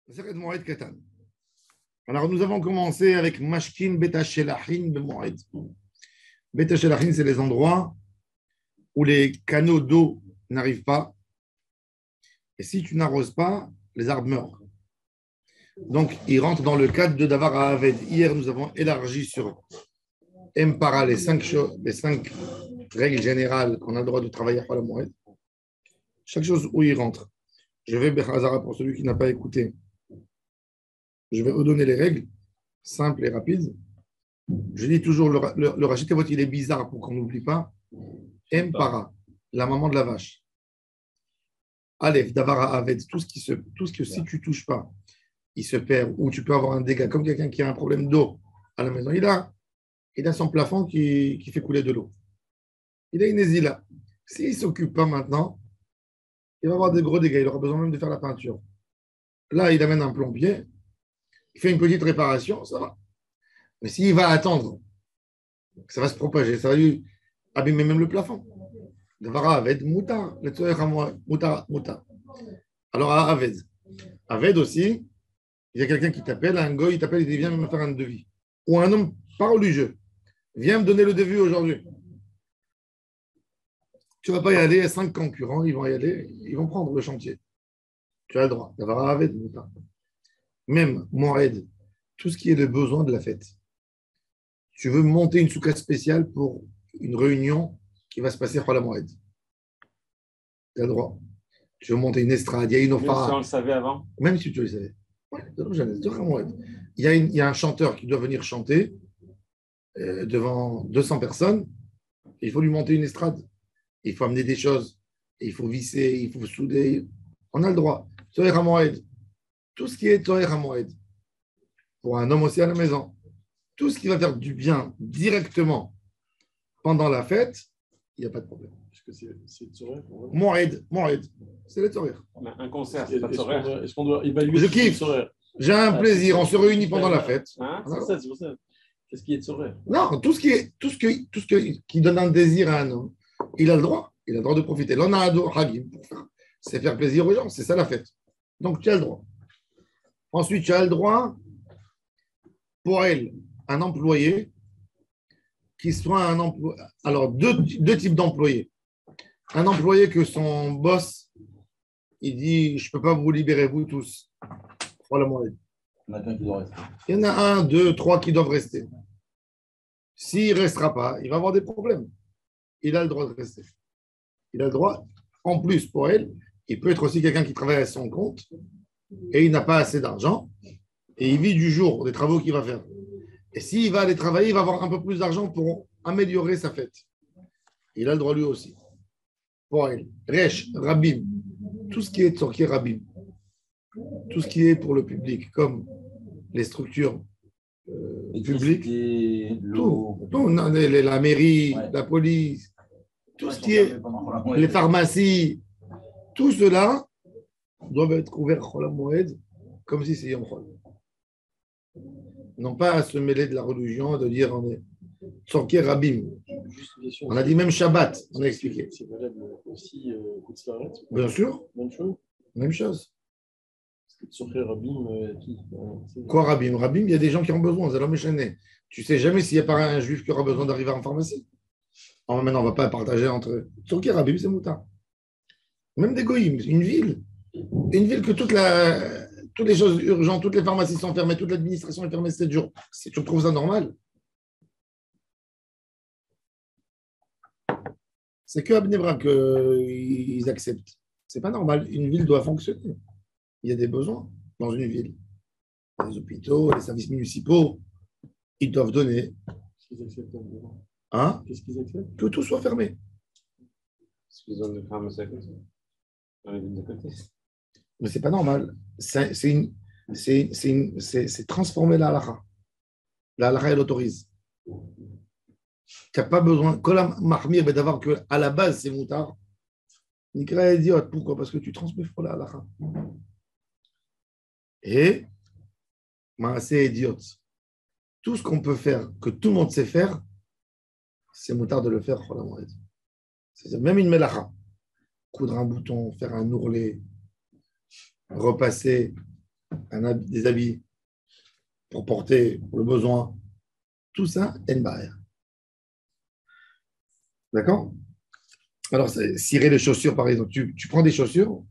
Masechet Moed Katan. Alors, nous avons commencé avec Mashkin Beta Shelachin Bemoed. Beta Shelachin, c'est les endroits où les canaux d'eau n'arrivent pas. Et si tu n'arroses pas, les arbres meurent. Donc, il rentre dans le cadre de Davar Ha'aved. Hier, nous avons élargi sur Mpara les 5 règles générales qu'on a le droit de travailler à la Moed. Chaque chose où il rentre. Je vais, Bechazara, pour celui qui n'a pas écouté, je vais redonner les règles, simples et rapides. Je dis toujours, le Rachid Kavot, il est bizarre pour qu'on n'oublie pas. Mpara, la maman de la vache. Aleph, Davara Aved, tout ce que si tu ne touches pas, il se perd, ou tu peux avoir un dégât, comme quelqu'un qui a un problème d'eau à la maison. Il a son plafond qui fait couler de l'eau. Il a une là. S'il ne s'occupe pas maintenant, il va avoir des gros dégâts. Il aura besoin même de faire la peinture. Là, il amène un plombier, il fait une petite réparation, ça va. Mais s'il va attendre, ça va se propager, ça va lui abîmer même le plafond. Davara Aved, Mouta, Mouta. Alors, à Aved aussi, il y a quelqu'un qui t'appelle, un goy, il t'appelle, il dit viens me faire un devis. Ou un homme, parle du jeu, viens me donner le devis aujourd'hui. Tu ne vas pas y aller, il y a 5 concurrents, ils vont y aller, ils vont prendre le chantier. Tu as le droit. Davara Aved, Mouta. Même, Moed, tout ce qui est le besoin de la fête. Tu veux monter une soukha spéciale pour une réunion qui va se passer pour la Moed. Tu as le droit. Tu veux monter une estrade, il y a une offara. Même si on le savait avant. Même si tu le savais. Ouais, il y a un chanteur qui doit venir chanter devant 200 personnes. Il faut lui monter une estrade. Il faut amener des choses. Il faut visser, il faut souder. On a le droit. Toher HaMoed. Tout ce qui est Toher HaMoed. Pour un homme aussi à la maison. Tout ce qui va faire du bien directement pendant la fête, il n'y a pas de problème. Est-ce que c'est Tzorer? Moed, c'est le Tzorer. Un concert, c'est pas Tzorer. Est-ce qu'on doit évaluer? Je kiffe. J'ai un plaisir, on se réunit pendant la fête. Hein? C'est pour ça. Qu'est-ce qui est Tzorer? Non, tout ce qui donne un désir à un homme, il a le droit. Il a le droit de profiter. L'on a un hagim pour faire. C'est faire plaisir aux gens, c'est ça la fête. Donc tu as le droit. Ensuite, tu as le droit pour elle, un employé qui soit un employé. Alors, deux types d'employés. Un employé que son boss, il dit, je ne peux pas vous libérer, vous tous. Voilà mon aide. Il y en a 1, 2, 3 qui doivent rester. S'il ne restera pas, il va avoir des problèmes. Il a le droit de rester. Il a le droit, en plus pour elle, il peut être aussi quelqu'un qui travaille à son compte et il n'a pas assez d'argent et il vit du jour des travaux qu'il va faire. Et s'il va aller travailler, il va avoir un peu plus d'argent pour améliorer sa fête. Il a le droit lui aussi. Pour elle. Resh, Rabim, tout ce qui est Tzorki Rabim, tout ce qui est pour le public, comme les structures publiques, tout, la mairie, la police, tout ce qui est les pharmacies, tout cela doit être couvert Chol HaMoed comme si c'est Yom Chol. Non pas à se mêler de la religion, de dire on est Tzorki Rabim. On a dit même Shabbat, on a expliqué. C'est valable aussi Bien sûr. Même chose. Même chose. Tzorki Rabim, Quoi Rabim? Rabim, il y a des gens qui ont besoin, c'est l'homme échané. Tu ne sais jamais s'il n'y a pas un juif qui aura besoin d'arriver en pharmacie. Alors maintenant, on ne va pas partager entre eux. Tzorki Rabim, c'est Mouta. Même des goïms, une ville que toutes les choses urgentes, toutes les pharmacies sont fermées, toute l'administration est fermée 7 jours. Si tu trouves ça normal, c'est que à Bnei Brak qu'ils acceptent. C'est pas normal. Une ville doit fonctionner. Il y a des besoins dans une ville. Les hôpitaux, les services municipaux, ils doivent donner. Qu'est-ce qu'ils acceptent? Hein? Qu'est-ce qu'ils acceptent? Que tout soit fermé. Est-ce qu'ils ont des pharmacies à côté? Dans les villes de côté. Mais c'est pas normal. C'est transformer la halakha. La halakha, elle autorise. Tu n'as pas besoin. D'avoir que à la base, c'est moutard. Nikra idiote. Pourquoi? Parce que tu transmets pour la halakha. Et c'est idiote. Tout ce qu'on peut faire, que tout le monde sait faire, c'est moutard de le faire. C'est même une melacha. Coudre un bouton, faire un ourlet, repasser, des habits pour porter, pour le besoin, tout ça, en barrière. D'accord? Alors, cirer les chaussures, par exemple. Tu prends des chaussures,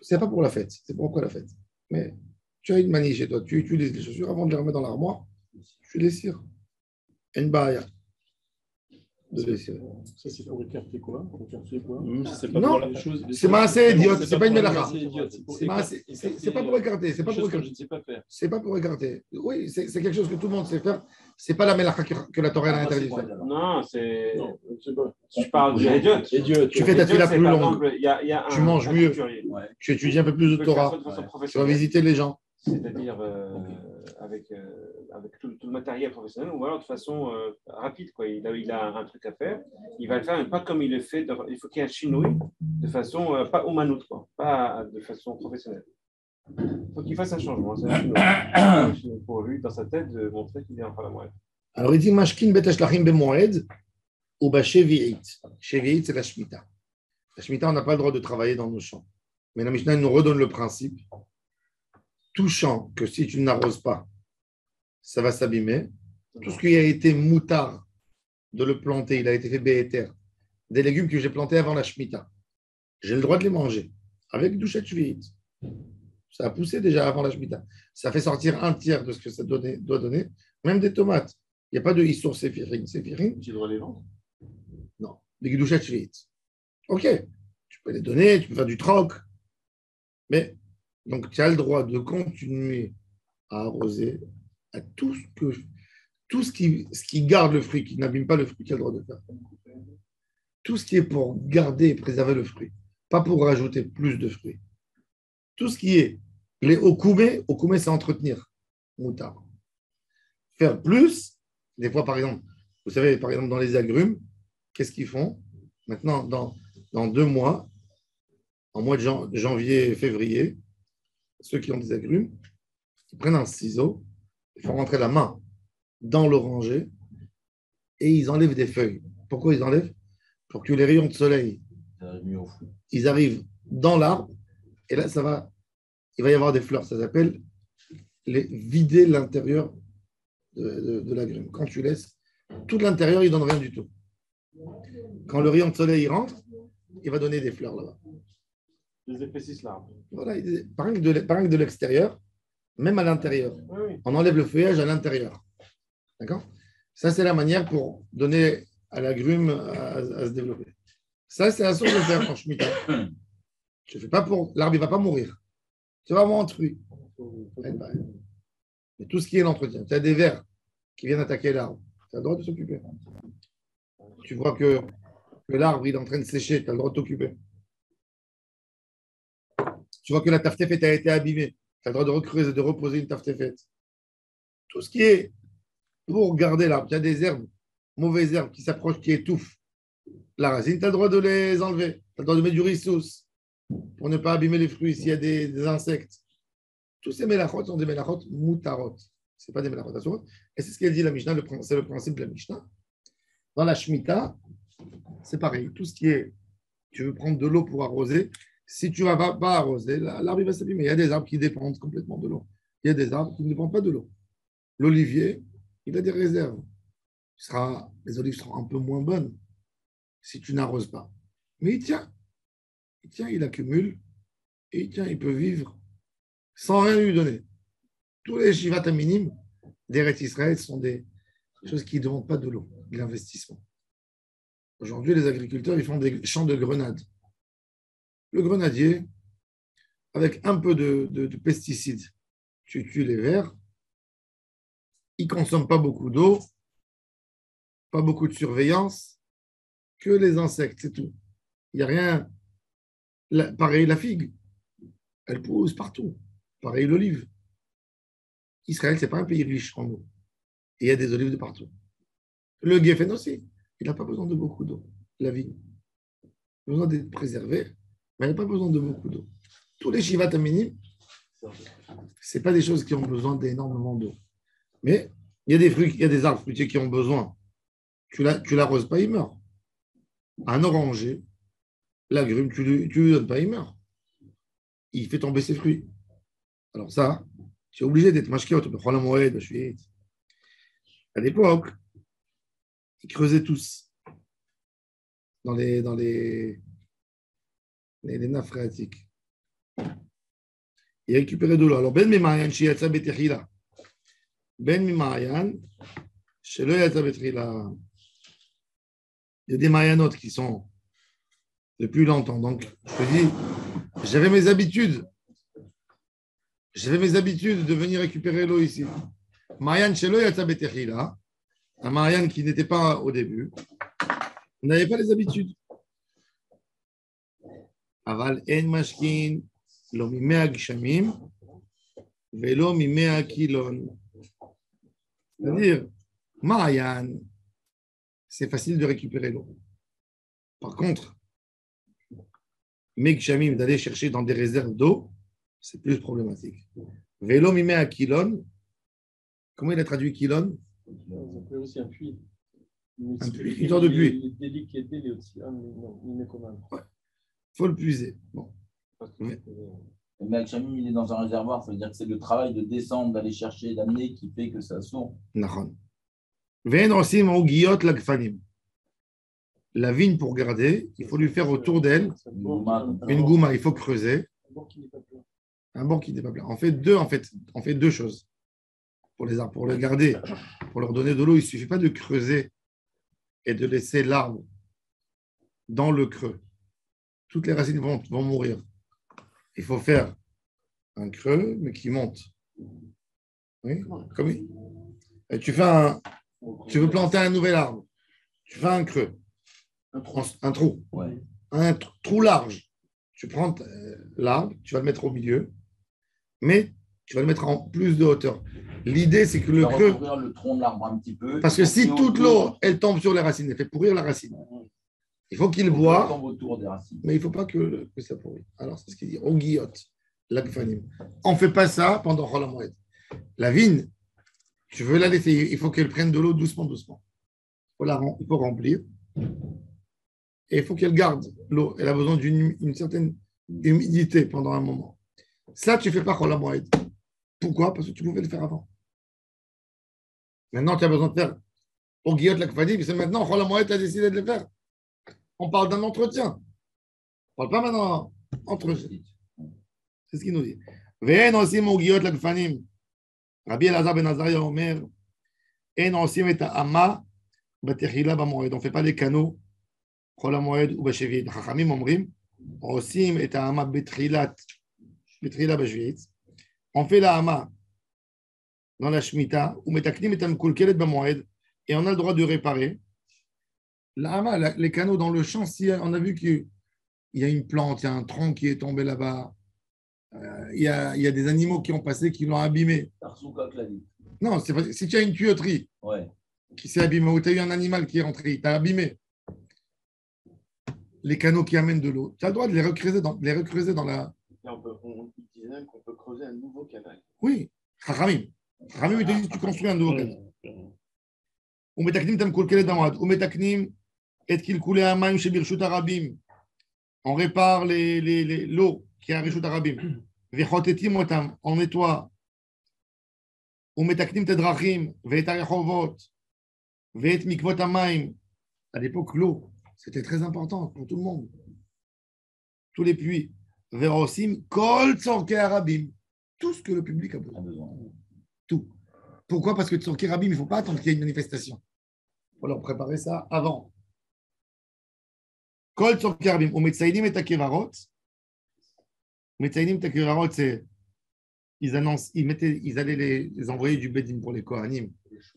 c'est pas pour la fête, c'est pour après la fête. Mais tu as une manie chez toi, tu utilises les chaussures avant de les remettre dans l'armoire, tu les cires. En barrière. De les cirer. Ça, c'est pour écarter quoi? Pour écarter quoi? C'est pas Non, pour la c'est pas assez idiote, c'est pas une mélacha. C'est C'est pas pour écarter, c'est pas pour que je écarter. ne sais pas faire. C'est pas pour écarter. Oui, c'est quelque chose que tout le monde sait faire. C'est pas la mélacha que la Torah a interdit de faire. Non, c'est. Non, c'est pas. Je parle de l'idiot. Tu fais ta fila plus longue. Exemple, il y a Tu manges un mieux. couturier. Tu étudies un peu plus de Tu peux le faire Torah. de façon Tu vas professionnelle, visiter les gens. c'est-à-dire avec tout le matériel professionnel, ou alors de façon rapide. Quoi. Il a un truc à faire, il va le faire, mais pas comme il le fait. Il faut qu'il y ait un chinois de façon pas humanoute, quoi, pas de façon professionnelle. Il faut qu'il fasse un changement. C'est un chinois. Pour lui, dans sa tête, de montrer qu'il est en la Alors, il dit Mashkin beteshlachim bemoed ou shevi'it. Shevi'it, c'est la Shemitah. La Shemitah, on n'a pas le droit de travailler dans nos champs. Mais la Mishnah nous redonne le principe. Tout champ que si tu n'arroses pas, ça va s'abîmer. Tout ce qui a été moutard de le planter, il a été fait béhéter. Des légumes que j'ai plantés avant la Shemitah. J'ai le droit de les manger avec douchet Shevi'it. Ça a poussé déjà avant la Shemitah. Ça fait sortir un tiers de ce que ça doit donner. Même des tomates. Il n'y a pas de issour séphirine. Séphirine, Tu dois les vendre? non. Des douchet Shevi'it. Ok. Tu peux les donner, tu peux faire du troc. Mais, donc, tu as le droit de continuer à arroser à tout ce qui garde le fruit, qui n'abîme pas le fruit, tu as le droit de faire. Tout ce qui est pour garder et préserver le fruit, pas pour rajouter plus de fruits. Tout ce qui est les okume, c'est entretenir, moutard. Faire plus, des fois, par exemple, vous savez, par exemple, dans les agrumes, qu'est-ce qu'ils font? Maintenant, dans 2 mois, en mois de janvier, février, ceux qui ont des agrumes, ils prennent un ciseau, ils font rentrer la main dans l'oranger et ils enlèvent des feuilles. Pourquoi ils enlèvent? Pour que les rayons de soleil, ils arrivent dans l'arbre et là, il va y avoir des fleurs. Ça s'appelle vider l'intérieur de l'agrume. Quand tu laisses tout l'intérieur, il ne donne rien du tout. Quand le rayon de soleil il rentre, il va donner des fleurs là-bas. Ils épaississent l'arbre. Voilà, par exemple de l'extérieur, même à l'intérieur. Oui. On enlève le feuillage à l'intérieur. D'accord? Ça, c'est la manière pour donner à l'agrume à se développer. Ça, c'est la source de faire en Shemitah. Je fais pas pour. L'arbre, il ne va pas mourir. C'est vraiment un fruit. Mais tout ce qui est l'entretien. Tu as des vers qui viennent attaquer l'arbre. Tu as le droit de s'occuper. Tu vois que l'arbre, il est en train de sécher. Tu as le droit de t'occuper. Tu vois que la taftefet a été abîmée. Tu as le droit de recreuser, de reposer une taftefet. Tout ce qui est pour garder l'arbre. Il y a des herbes, mauvaises herbes qui s'approchent, qui étouffent la racine. Tu as le droit de les enlever. Tu as le droit de mettre du rissos pour ne pas abîmer les fruits s'il y a des insectes. Tous ces mélachot sont des mélachot moutarot. Ce n'est pas des mélachot asurot. Et c'est ce qu'elle dit la Mishnah, c'est le principe de la Mishnah. Dans la Shemitah, c'est pareil. Tout ce qui est, tu veux prendre de l'eau pour arroser, si tu ne vas pas arroser, l'arbre va s'abîmer. Il y a des arbres qui dépendent complètement de l'eau. Il y a des arbres qui ne dépendent pas de l'eau. L'olivier, il a des réserves. Les olives seront un peu moins bonnes si tu n'arroses pas. Mais il tient, il accumule, et il peut vivre sans rien lui donner. Tous les shivat minimes d'Eretz Israël sont des choses qui ne demandent pas de l'eau, de l'investissement. Aujourd'hui, les agriculteurs, ils font des champs de grenades. Le grenadier, avec un peu de pesticides, tu tues les vers, il ne consomme pas beaucoup d'eau, pas beaucoup de surveillance, que les insectes, c'est tout. Il n'y a rien. Pareil, la figue, elle pousse partout. Pareil, l'olive. Israël, ce n'est pas un pays riche en eau. Et il y a des olives de partout. Le Geffen aussi, il n'a pas besoin de beaucoup d'eau. La vigne. Il a besoin d'être préservé, mais elle n'a pas besoin de beaucoup d'eau. Tous les shivat minimes, ce n'est pas des choses qui ont besoin d'énormément d'eau. Mais il y a des arbres fruitiers qui ont besoin. Tu l'arroses pas, il meurt. Un oranger, l'agrume, tu lui donnes pas, il meurt. Il fait tomber ses fruits. Alors ça, tu es obligé d'être mashkiot, bechol hamoed, bashvi'it. À l'époque, ils creusaient tous dans les nappes phréatiques. Ils récupéraient de l'eau. Alors, Ben Mimayan, Shiatsa Betechila. Ben Mimayan, Shelo Yatsa Betechila. Il y a des Mayanotes qui sont depuis longtemps. Donc, je te dis, j'avais mes habitudes. J'avais mes habitudes de venir récupérer l'eau ici. Mayan Shelo Yatsa Betechila. Un Mayan qui n'était pas au début. On n'avait pas les habitudes. Aval en mashkin. לא ממאה גשמים ולא ממאה קילון. C'est-à-dire, Marayan, c'est facile de récupérer l'eau. Par contre, Megshamim, d'aller chercher dans des réserves d'eau, c'est plus problématique. Vélo mimea kilon, comment il a traduit kilon? Ça peut aussi un puits. Un puits, une sorte de puits. Ouais. Il faut le puiser. Bon. Mais Hachamim, il est dans un réservoir, ça veut dire que c'est le travail de descendre, d'aller chercher, d'amener qui fait que ça s'ouvre. La vigne pour garder, il faut lui faire autour d'elle une gouma, il faut creuser. Un banc qui n'est pas plein. On fait deux choses pour les arbres, pour les garder, pour leur donner de l'eau. Il ne suffit pas de creuser et de laisser l'arbre dans le creux. Toutes les racines vont mourir. Il faut faire un creux, mais qui monte. Oui, comme et tu veux planter un nouvel arbre. Tu fais un creux, un trou, Ouais. un trou large. Tu prends l'arbre, tu vas le mettre au milieu, mais tu vas le mettre en plus de hauteur. L'idée, c'est que le creux, recouvrir le tronc de l'arbre un petit peu. parce que si toute l'eau, elle tombe sur les racines, elle fait pourrir la racine. Il faut qu'il boit, autour des racines. mais il ne faut pas que ça pourrit. Alors, c'est ce qu'il dit. On guillote, l'agfanim. On ne fait pas ça pendant Chol HaMoed. La vigne, tu veux la laisser, il faut qu'elle prenne de l'eau doucement, doucement. Il faut remplir. Et il faut qu'elle garde l'eau. Elle a besoin d'une certaine humidité pendant un moment. Ça, tu ne fais pas Chol HaMoed. Pourquoi? Parce que tu pouvais le faire avant. Maintenant, tu as besoin de faire au guillote l'agfanim. C'est maintenant Chol HaMoed, tu as décidé de le faire. On parle d'un entretien. On ne parle pas maintenant entretien. C'est ce qu'il nous dit. Ve'en osim ogiyot l'agfanim. Rabbi Elazar ben Azaria Omer, en osim et ha'ama batechila b'moed. On ne fait pas des canaux, chol ha'moed ou b'shevit. Chachamim omrim, osim et ha'ama betchila b'shvit. On fait la hama dans la shmita, ou metaknim et ha'mkulkelet b'moed, et on a le droit de réparer. La hama, les canaux dans le champ, si on a vu qu'il y a une plante, il y a un tronc qui est tombé là-bas, il y a des animaux qui ont passé, qui l'ont abîmé. Non, c'est pas, si tu as une tuyauterie qui s'est abîmée, ou tu as eu un animal qui est rentré, il t'a abîmé les canaux qui amènent de l'eau, tu as le droit de les recreuser dans la. On disait même qu'on peut creuser un nouveau canal. Oui, Chachamim. Chachamim, il te dit que tu construis un nouveau canal. Ou metaknim tam kulkelet damad, ou metaknim et qu'il coulait un maim chez Birshut Arabim. On répare l'eau qui est à Rishut Arabim. Vechotetim otam, on nettoie. Ou metaknim tedrachim, ve'et arechovot, ve'et mikvot amaim. À l'époque, l'eau, c'était très important pour tout le monde. Tous les puits. Ve'osim kol tzorkei Arabim. Tout ce que le public a besoin. Tout. Pourquoi? Parce que tzorkei Arabim, il ne faut pas attendre qu'il y ait une manifestation. Il faut leur préparer ça avant. Kol tzorkei Arabim. Ou metzaidim et akevarot. Metzaidim et akevarot, c'est ils allaient les envoyer du Bédim pour les Kohanim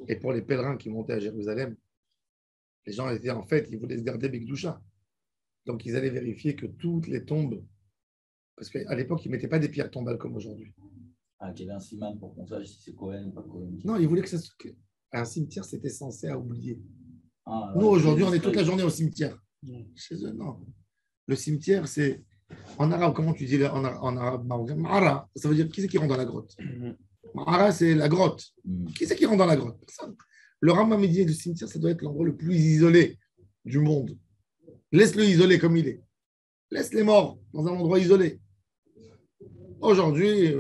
et pour les pèlerins qui montaient à Jérusalem. Les gens étaient en fait, ils voulaient se garder Bigdoucha. Donc ils allaient vérifier que toutes les tombes, parce qu'à l'époque, ils ne mettaient pas des pierres tombales comme aujourd'hui. Ah, qu'il y avait un siman pour qu'on sache si c'est Cohen ou pas Cohen. Non, ils voulaient qu'un cimetière, c'était censé à oublier. Ah, nous, aujourd'hui, on est toute la journée au cimetière. Chez eux, non. Le cimetière, c'est. En arabe, comment tu dis en arabe marocain? Ma'ara, ça veut dire qui c'est qui rentre dans la grotte? Ma'ara, c'est la grotte. Qui c'est qui rentre dans la grotte? Personne. Le Rambam me dit que le cimetière, ça doit être l'endroit le plus isolé du monde. Laisse-le isolé comme il est. Laisse les morts dans un endroit isolé. Aujourd'hui,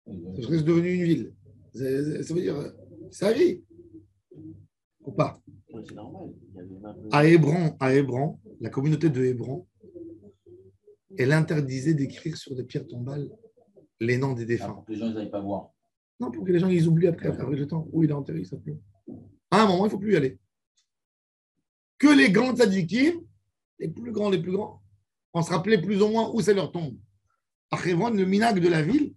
Ça serait devenu une ville. Ça veut dire, c'est la vie. Ou pas. C'est normal. Il y avait un peu- À Hébron, la communauté de Hébron, elle interdisait d'écrire sur des pierres tombales les noms des défunts. Pour que les gens n'aillent pas voir. Non, pour que les gens ils oublient après le temps. Où il est enterré, ça plus. À un moment, il ne faut plus y aller. Que les grands tzadikim, les plus grands, on se rappelait plus ou moins où c'est leur tombe. À Hébron, le minag de la ville,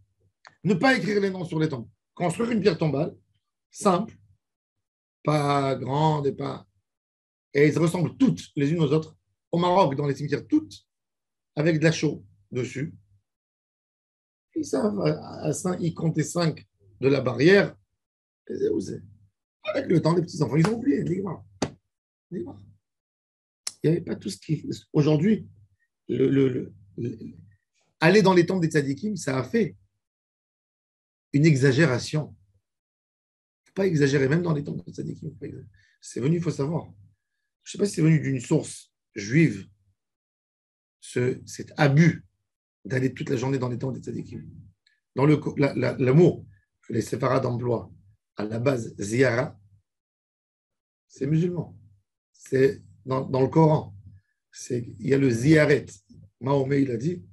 ne pas écrire les noms sur les tombes. Construire une pierre tombale, simple, pas grande et pas. Et elles ressemblent toutes les unes aux autres. Au Maroc, dans les cimetières, toutes, avec de la chaux dessus. Ils savent, à 5, ils comptaient 5 de la barrière. Avec le temps, les petits-enfants, ils ont oublié. Il n'y avait pas tout ce qui. Aujourd'hui, aller dans les temples des tzadikim, ça a fait une exagération. Il ne faut pas exagérer, même dans les temples des tzadikim. C'est venu, il faut savoir. Je ne sais pas si c'est venu d'une source juive, cet abus d'aller toute la journée dans les temples des tzadikim. Dans le mot que les séfarades emploient, à la base, ziyara, c'est musulman. C'est dans le Coran. Il y a le ziyaret. Mahomet, il a dit,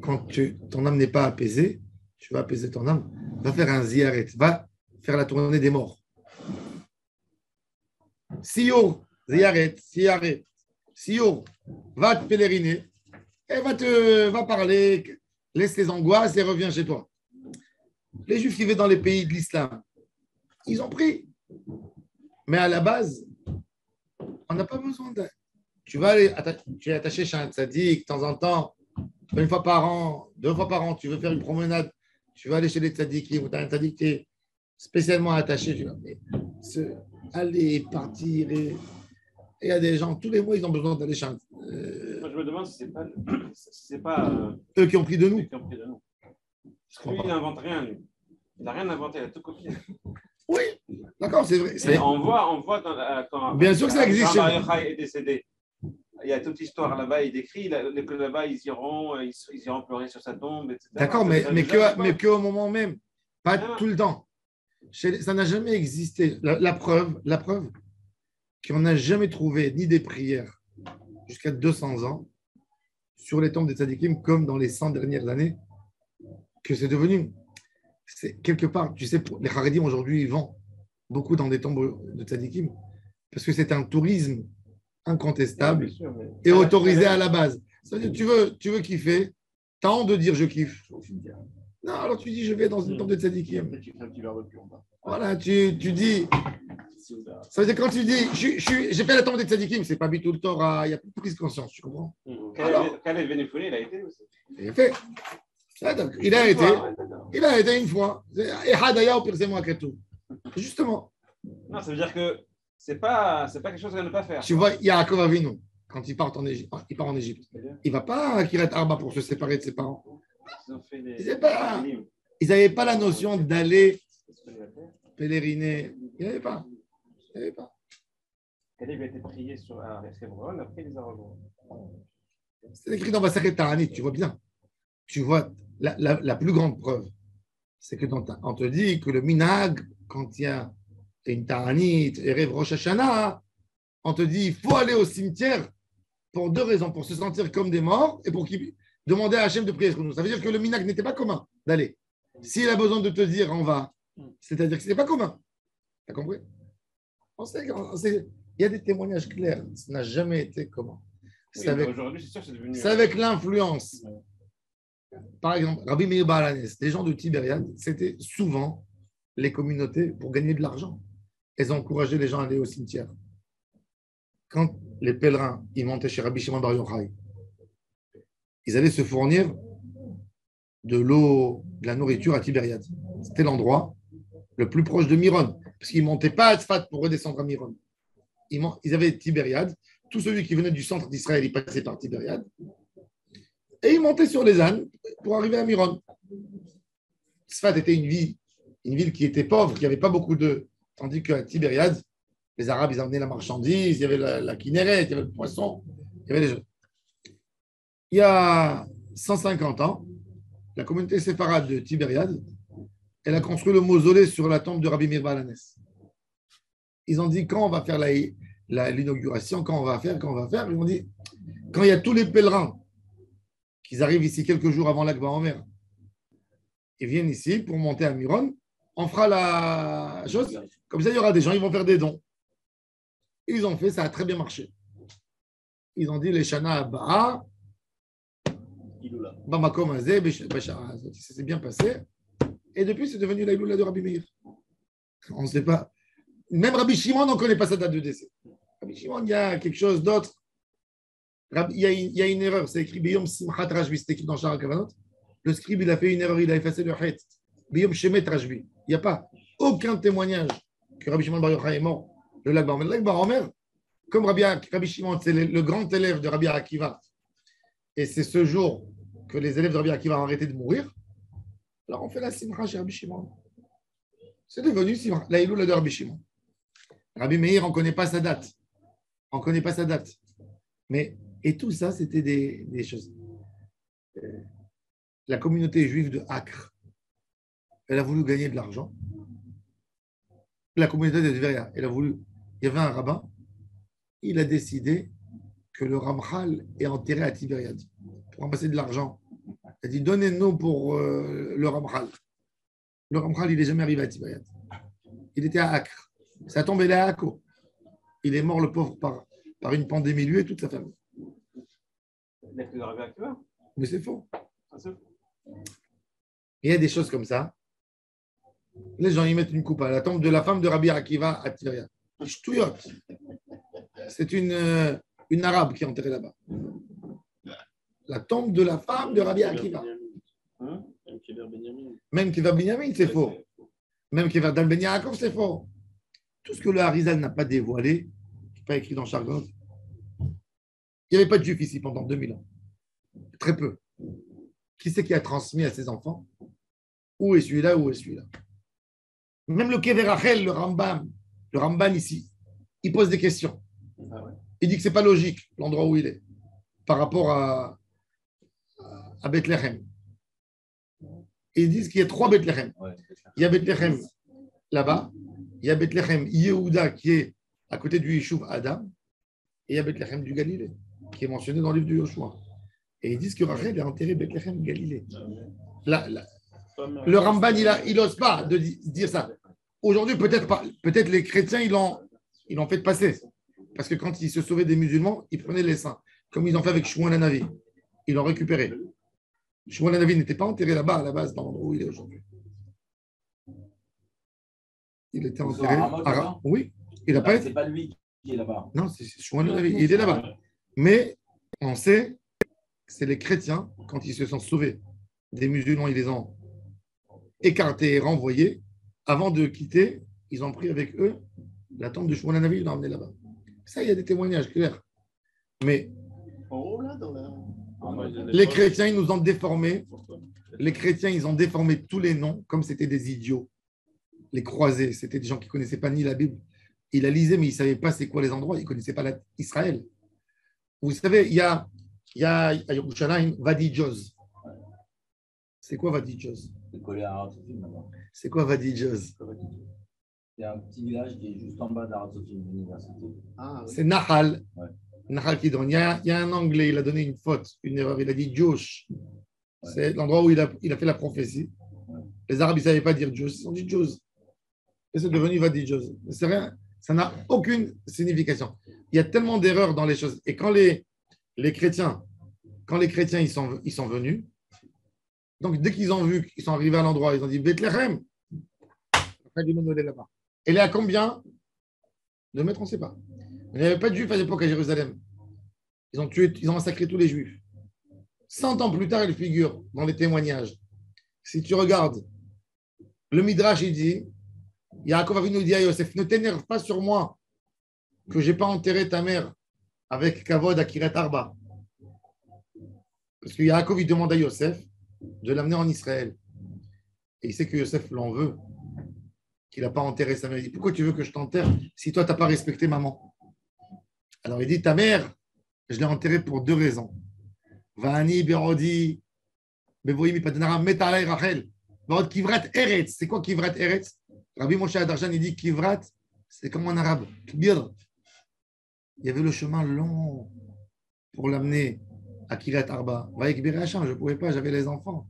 quand ton âme n'est pas apaisée, tu vas apaiser ton âme, va faire un ziyaret, va faire la tournée des morts. Sio, ziyaret, Sio, va te pèleriner et va parler, laisse tes angoisses et reviens chez toi. Les Juifs qui vivaient dans les pays de l'islam, ils ont pris. Mais à la base, on n'a pas besoin de. Tu es attaché chez un tzaddik de temps en temps, une fois par an, 2 fois par an, tu veux faire une promenade, tu vas aller chez les tzaddikim, ou tu as un tzaddik qui est spécialement attaché. Aller, partir. Et il y a des gens, tous les mois, ils ont besoin d'aller chez un. Moi, je me demande si c'est pas Eux qui ont pris de nous. eux qui ont pris de nous. Parce que lui, il n'invente rien, lui. Il n'a rien inventé, il a tout copié. Oui, d'accord, c'est vrai. Mais on voit quand Bien sûr que ça existe. Jean-Marie Chaï est décédé. Il y a toute l'histoire là-bas, il décrit que là-bas, ils iront pleurer sur sa tombe, etc. D'accord, mais qu'au moment même, pas tout le temps. Ça n'a jamais existé. La preuve qu'on n'a jamais trouvé ni des prières jusqu'à 200 ans sur les tombes des tzadikim, comme dans les 100 dernières années, que c'est devenu. Quelque part, tu sais, les Haredim aujourd'hui, ils vont beaucoup dans des tombes de tzadikim parce que c'est un tourisme incontestable et autorisé à la base. Ça veut dire, tu veux kiffer, tu as honte de dire je kiffe. Non, alors tu dis je vais dans une tombe de tzadikim. Voilà, tu dis. Ça veut dire quand tu dis j'ai fait la tombe des tzadikim, c'est pas Bitul Torah, il n'y a plus de prise de conscience, tu comprends? Khaled Benifouné, il a été aussi. Il a fait. Il a été une fois. Et Hadaya au Pirsemo Aketou. Justement. Non, ça veut dire que c'est pas quelque chose à ne pas faire. Tu vois, Yaakov Avinu, quand il part en Égypte, il ne va pas à Kiryat Arba pour se séparer de ses parents. Ils n'avaient pas la notion d'aller pèleriner. Il n'y avait pas. Khaled a été prié sur Hebron, après il les a rejoints. C'est écrit dans Masachet Ta'anit, tu vois bien. Tu vois, la plus grande preuve, c'est que on te dit que le minag, quand il y a une ta'anit, Erev Rosh Hashanah, on te dit il faut aller au cimetière pour 2 raisons, pour se sentir comme des morts et pour demander à Hachem de prier pour nous. Ça veut dire que le minag n'était pas commun d'aller. S'il a besoin de te dire on va, c'est-à-dire que ce n'était pas commun. Tu as compris? Il y a des témoignages clairs, ça n'a jamais été commun. Oui, aujourd'hui, c'est sûr que c'est devenu. C'est avec l'influence. Par exemple, Rabbi Meir Baal HaNes, les gens de Tibériade, c'était souvent les communautés pour gagner de l'argent. Elles encourageaient les gens à aller au cimetière. Quand les pèlerins ils montaient chez Rabbi Shimon Bar Yochai, ils allaient se fournir de l'eau, de la nourriture à Tibériade. C'était l'endroit le plus proche de Miron, parce qu'ils ne montaient pas à Tzfat pour redescendre à Miron. Ils avaient Tibériade. Tout celui qui venait du centre d'Israël, il passait par Tibériade. Et ils montaient sur les ânes pour arriver à Miron. Tzfat était une ville qui était pauvre, qui n'avait pas beaucoup de. Tandis qu'à Tibériade, les Arabes, ils amenaient la marchandise, il y avait la kinneret, il y avait le poisson, il y avait les jeux. Il y a 150 ans, la communauté séfarade de Tibériade, elle a construit le mausolée sur la tombe de Rabbi Meir Baal Hanès. Ils ont dit, quand on va faire l'inauguration, quand on va faire. Ils ont dit, quand il y a tous les pèlerins qui arrivent ici quelques jours avant l'Akba Omer, ils viennent ici pour monter à Miron, on fera la chose. Comme ça, il y aura des gens, ils vont faire des dons. Ils ont fait, ça a très bien marché. Ils ont dit, les Shana Abba, Bamakom Azeh, ça s'est bien passé. Et depuis, c'est devenu la Iloula de Rabbi Meir. On ne sait pas. Même Rabbi Shimon, on ne connaît pas sa date de décès. Rabbi Shimon, il y a quelque chose d'autre. Il y a une erreur. C'est écrit Biyom Simchat Rajbi, c'est écrit dans Shara Kavanot. Le scribe, il a fait une erreur, il a effacé le Het. Biyom Shemet Rajbi. Il n'y a pas aucun témoignage que Rabbi Shimon Bar Yochai est mort le Lag Bar Omer. Le Lag Bar Omer, comme Rabbi Shimon, c'est le grand élève de Rabbi Akiva, et c'est ce jour que les élèves de Rabbi Akiva ont arrêté de mourir, alors on fait la Simcha chez Rabbi Shimon. C'est devenu Simcha, la Iloula de Rabbi Shimon. Rabbi Meir, on ne connaît pas sa date. Mais, et tout ça, c'était des choses. La communauté juive de Acre, elle a voulu gagner de l'argent. La communauté de Tveria, elle a voulu. Il y avait un rabbin, il a décidé que le Ramchal est enterré à Tibériade pour ramasser de l'argent. Il a dit donnez-nous pour le Ramchal. Le Ramchal, il n'est jamais arrivé à Tibériade. Il était à Acre. Ça tombait là à Akko. Il est mort, le pauvre, par une pandémie, lui et toute sa famille. Mais c'est faux. Il y a des choses comme ça. Les gens y mettent une coupe à la tombe de la femme de Rabbi Akiva à Tibériade. C'est une arabe qui est enterrée là-bas. La tombe de la femme de Rabbi Akiva. Même Kever Binyamin, c'est faux. Même Kever Dan Ben Yaakov, c'est faux. Tout ce que le Harizal n'a pas dévoilé, qui n'est pas écrit dans Chargon, il n'y avait pas de juifs ici pendant 2000 ans. Très peu. Qui c'est qui a transmis à ses enfants? Où est celui-là, où est celui-là? Même le Kever Rachel, le Ramban ici, il pose des questions. Il dit que ce n'est pas logique l'endroit où il est par rapport à Bethléem. Ils disent qu'il y a 3 Bethléem. Il y a Bethléem là-bas, il y a Bethléem Yehuda qui est à côté du Yishuv Adam, et il y a Bethléem du Galilée qui est mentionné dans le livre de Yoshua. Et ils disent que Rachel est enterré Bethléem Galilée. Le Ramban, il n'ose pas de dire ça. Aujourd'hui, peut-être les chrétiens, ils l'ont fait passer. Parce que quand ils se sauvaient des musulmans, ils prenaient les saints. Comme ils ont fait avec Shmuel Hanavi. Ils l'ont récupéré. Shmuel Hanavi n'était pas enterré là-bas, à la base, dans l'endroit où il est aujourd'hui. Il était enterré. Oui, il n'a pas été. C'est pas lui qui est là-bas. Non, c'est Shmuel Hanavi. Il est là-bas. Mais on sait que c'est les chrétiens, quand ils se sont sauvés des musulmans, ils les ont écartés et renvoyés. Avant de quitter, ils ont pris avec eux la tombe de Shmuel Hanavi, ils l'ont emmené là-bas. Ça, il y a des témoignages clairs. Mais les chrétiens, ils nous ont déformés. Les chrétiens, ils ont déformé tous les noms comme c'était des idiots. Les croisés, c'était des gens qui ne connaissaient pas ni la Bible. Ils la lisaient, mais ils ne savaient pas c'est quoi les endroits. Ils ne connaissaient pas Israël. Vous savez, il y a à Yerushalayim, Vadi Joz. C'est quoi Vadi Joz? C'est quoi Vadi Joz? C'est un petit village qui est juste en bas d'Aratzotim, l'université. C'est Nahal. Ouais. Nahal Kidron. Il y a un Anglais, il a donné une faute, une erreur. Il a dit Josh. Ouais. C'est l'endroit où il a fait la prophétie. Ouais. Les Arabes, ils ne savaient pas dire Josh. Ils ont dit Joz. Et c'est devenu Vadi Joz. C'est rien. Ça n'a aucune signification. Il y a tellement d'erreurs dans les choses. Et quand les chrétiens, ils sont venus, donc dès qu'ils ont vu qu'ils sont arrivés à l'endroit, ils ont dit Bethléem. Après, du monde est là-bas. Elle est à combien de mètres, on ne sait pas. Il n'y avait pas de juifs à l'époque à Jérusalem. Ils ont massacré tous les juifs. 100 ans plus tard, il figure dans les témoignages. Si tu regardes, le Midrash, il dit, Yaakov Avinu dit à Yosef, ne t'énerve pas sur moi que je n'ai pas enterré ta mère avec Kavod à Kiryat Arba. Parce que Yaakov, il demande à Yosef de l'amener en Israël. Et il sait que Yosef l'en veut. Qu'il n'a pas enterré sa mère. Il dit, pourquoi tu veux que je t'enterre si toi, tu n'as pas respecté maman? Alors, il dit, ta mère, je l'ai enterrée pour 2 raisons. Va'ani berodi bevoimi patenara metalei Rachel. Votre Kivrat Eretz. C'est quoi Kivrat Eretz? Rabbi Moshe Adarshan, il dit Kivrat, c'est comme en arabe. Kbir. Il y avait le chemin long pour l'amener à Kiryat Arba. Avec Biracham, je ne pouvais pas, j'avais les enfants.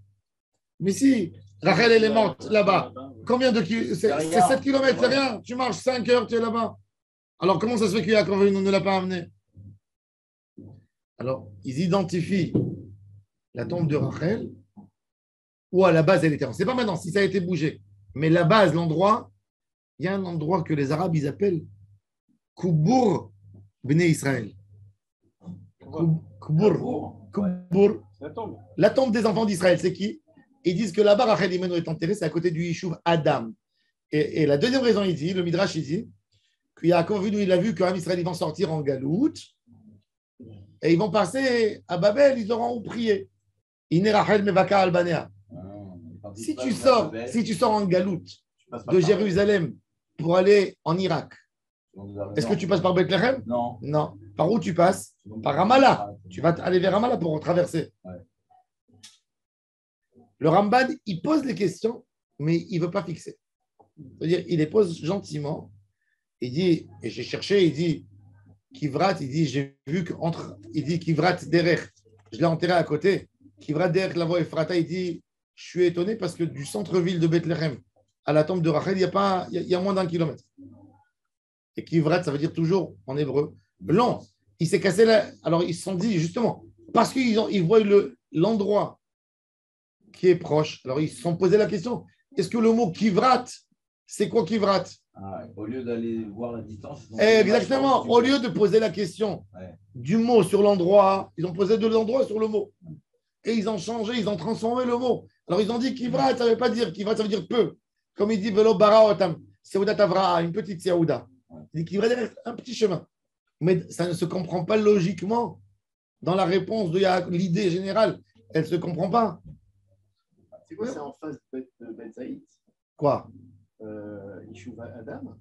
Mais si, Rachel, elle est morte là-bas. Combien de kilomètres? C'est 7 kilomètres, c'est rien. Tu marches 5 heures, tu es là-bas. Alors, comment ça se fait que Yaakov ne l'a pas amené? Alors, ils identifient la tombe de Rachel, où à la base, elle était. On ne sait pas maintenant si ça a été bougé. Mais la base, l'endroit, il y a un endroit que les Arabes, ils appellent Koubour Bnei Israël. Koubour. La tombe des enfants d'Israël, c'est qui? Ils disent que là-bas, Rachel Imenu est enterrée, c'est à côté du Yishuv Adam. Et la deuxième raison, il dit, le Midrash, il dit, que Yaakov, il a vu qu'un Israël, ils vont sortir en galoute, et ils vont passer à Babel, ils auront prié. Iné Rachel Mevaka Albanea. Si tu sors en galoute de Jérusalem pour aller en Irak, est-ce que tu passes par Bethléem? Non. Non. Par où tu passes? Par Ramallah. Tu vas aller vers Ramallah pour traverser. Ouais. Le Ramban, il pose les questions, mais il ne veut pas fixer. C'est-à-dire, il les pose gentiment. Il dit, et j'ai cherché, il dit, Kivrat, il dit, j'ai vu qu'entre, il dit, Kivrat Derech, je l'ai enterré à côté. Kivrat Derech, la voie Ephrata, il dit, je suis étonné parce que du centre-ville de Bethléem à la tombe de Rachel, il y a moins d'1 kilomètre. Et Kivrat, ça veut dire toujours en hébreu long. Il s'est cassé là. Alors ils se sont dit justement, parce qu'ils voient l'endroit qui est proche. Alors ils se sont posé la question, est-ce que le mot Kivrat, c'est quoi Kivrat? Au lieu d'aller voir la distance. Exactement. Au lieu de poser la question du mot sur l'endroit, ils ont posé de l'endroit sur le mot. Et ils ont changé, ils ont transformé le mot. Alors ils ont dit Kivrat, ça ne veut pas dire Kivrat, ça veut dire peu. Comme il dit Velo Bara Otam, Seouda Tavra, une petite Seouda. Il dit Kivrat, un petit chemin. Mais ça ne se comprend pas logiquement dans la réponse de l'idée générale. Elle ne se comprend pas. C'est quoi, c'est en face de Bet Saïd? Quoi? Yishuv Adam?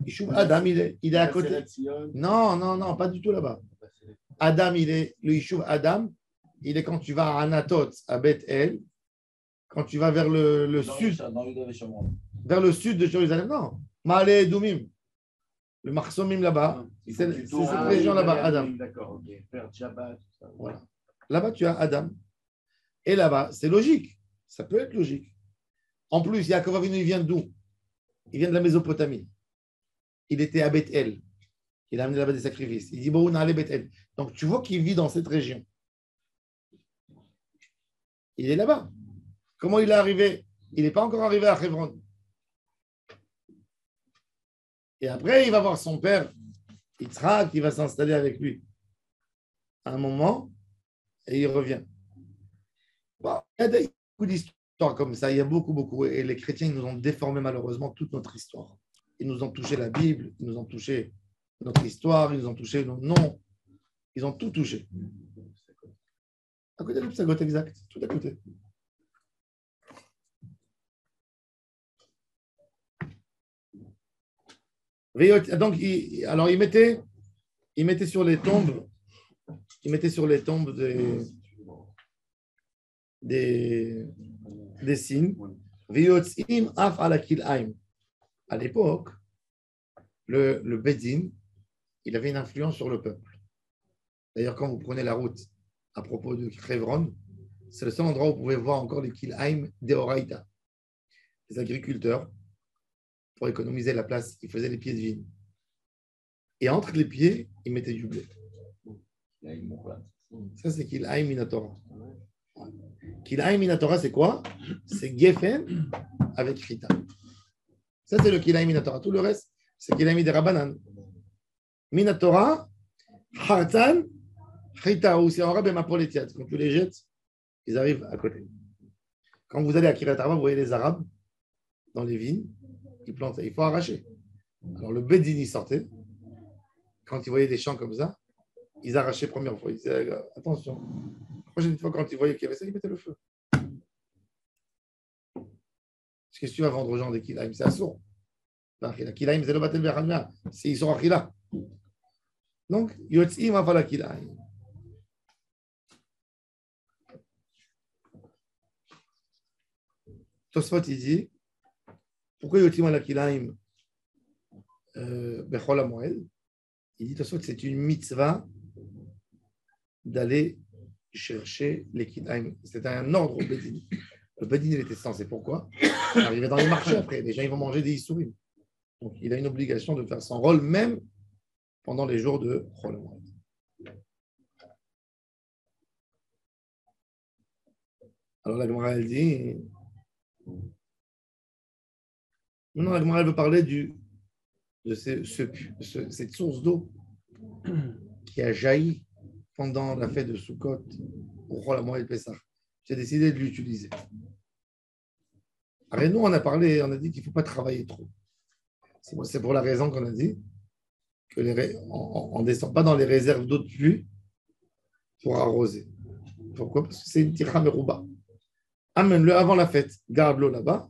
Yishuv Adam, il est à côté. Non, pas du tout là-bas. Adam, le Yishuv Adam, il est quand tu vas à Anatot, à Beth El, quand tu vas vers le sud. Vers le sud de Jérusalem. Non, Ma'ale Edoumim. Le Marsomim là-bas, c'est cette région là-bas, Adam. D'accord, ok. Faire Djabba, tout ça. Voilà. Là-bas, tu as Adam. Et là-bas, c'est logique. Ça peut être logique. En plus, Yaakov Avinu, il vient d'où? Il vient de la Mésopotamie. Il était à Beth-El. Il a amené là-bas des sacrifices. Il dit, bon, on a allé Beth-El. Donc, tu vois qu'il vit dans cette région. Il est là-bas. Comment il est arrivé? Il n'est pas encore arrivé à Hebron. Et après, il va voir son père, Yitzhak, qui va s'installer avec lui à un moment, et il revient. Bon, il y a beaucoup d'histoires comme ça, il y a beaucoup. Et les chrétiens, ils nous ont déformé malheureusement toute notre histoire. Ils nous ont touché la Bible, ils nous ont touché notre histoire, ils nous ont touché nos noms, ils ont tout touché. À côté de l'Ipsagot, exact, tout à côté. Donc, il mettait sur les tombes, des signes. À l'époque, le Bedin, il avait une influence sur le peuple. D'ailleurs, quand vous prenez la route à propos de Hebron, c'est le seul endroit où vous pouvez voir encore les Kilhaim d'Eoraïta. Les agriculteurs, pour économiser la place, ils faisaient les pieds de vigne. Et entre les pieds, ils mettaient du blé. Ça, c'est Kilhaim Minatora. Kilhaim Minatora, c'est quoi? C'est Geffen avec Chita. Ça, c'est le Kilhaim Minatora. Tout le reste, c'est Kilhaim de Rabbanan. Minatora, Hartan, Chita, ou c'est en arabe et Mapolitiat. Quand tu les jettes, ils arrivent à côté. Quand vous allez à Kiryat Arba, vous voyez les Arabes dans les vignes. Ils plantaient, il faut arracher. Alors le Bedin, il sortait. Quand ils voyaient des champs comme ça, ils arrachaient première fois. Ils disaient, attention, la prochaine fois, quand ils voyaient qu'il y avait ça, ils mettaient le feu. Qu'est-ce que tu vas vendre aux gens des Kilaim? C'est assourd. Kilaim, c'est le Batel Berhamia. C'est Isor Achila. Donc, Yotzim Avala Kilaim. Tosfot, il dit, pourquoi Yotim al Akilaim Bechol HaMoed? Il dit, Tosfot, c'est une mitzvah d'aller chercher les Kilaim. C'était un ordre au Bedin. Le Bedin, il était censé. Pourquoi? Arriver dans les marchés après. Les gens, ils vont manger des Issourim. Donc, il a une obligation de faire son rôle, même pendant les jours de Chol HaMoed. Alors, la Gemara, elle dit... Maintenant, la Gemara, elle veut parler de cette source d'eau qui a jailli pendant la fête de Sukkot pour Chol HaMoed Pessah. J'ai décidé de l'utiliser. Alors, nous, on a parlé, on a dit qu'il ne faut pas travailler trop. C'est pour la raison qu'on a dit qu'on ne descend pas dans les réserves d'eau de pluie pour arroser. Pourquoi? Parce que c'est une tira merouba. Amène-le avant la fête, garde l'eau là-bas,